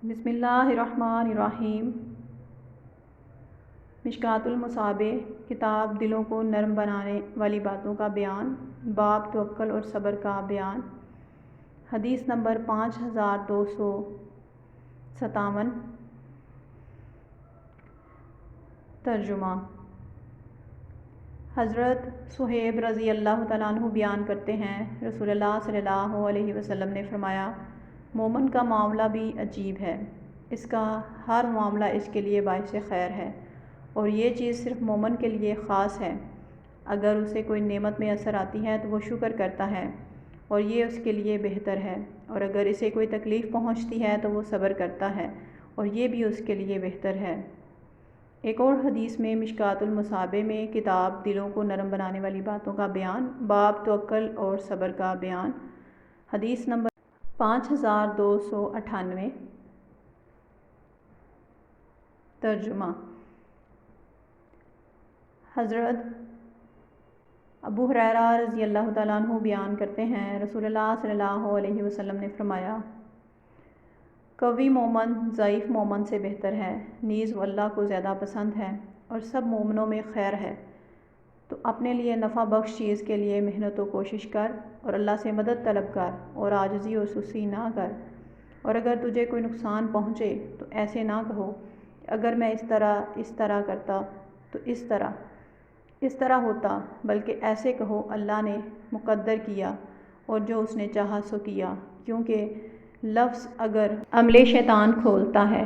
بسم اللہ الرحمن الرحیم۔ مشکوٰۃ المصابیح، کتاب دلوں کو نرم بنانے والی باتوں کا بیان، باب توکل اور صبر کا بیان۔ حدیث نمبر 5257۔ ترجمہ۔ حضرت صہیب رضی اللہ تعالیٰ عنہ بیان کرتے ہیں، رسول اللہ صلی اللہ علیہ وسلم نے فرمایا، مومن کا معاملہ بھی عجیب ہے، اس کا ہر معاملہ اس کے لیے باعث خیر ہے، اور یہ چیز صرف مومن کے لیے خاص ہے۔ اگر اسے کوئی نعمت میسر آتی ہے تو وہ شکر کرتا ہے اور یہ اس کے لیے بہتر ہے، اور اگر اسے کوئی تکلیف پہنچتی ہے تو وہ صبر کرتا ہے اور یہ بھی اس کے لیے بہتر ہے۔ ایک اور حدیث میں مشکوٰۃ المصابیح میں کتاب دلوں کو نرم بنانے والی باتوں کا بیان، باب توکل اور صبر کا بیان۔ حدیث نمبر 5298۔ ترجمہ۔ حضرت ابو ہریرہ رضی اللہ تعالیٰ عنہ بیان کرتے ہیں، رسول اللہ صلی اللہ علیہ وسلم نے فرمایا، قوی مومن ضعیف مومن سے بہتر ہے، نیز وہ اللہ کو زیادہ پسند ہے اور سب مومنوں میں خیر ہے۔ تو اپنے لیے نفع بخش چیز کے لیے محنت و کوشش کر اور اللہ سے مدد طلب کر اور عاجزی و سستی نہ کر، اور اگر تجھے کوئی نقصان پہنچے تو ایسے نہ کہو اگر میں اس طرح کرتا تو اس طرح ہوتا، بلکہ ایسے کہو اللہ نے مقدر کیا اور جو اس نے چاہا سو کیا، کیونکہ لفظ اگر عمل شیطان کھولتا ہے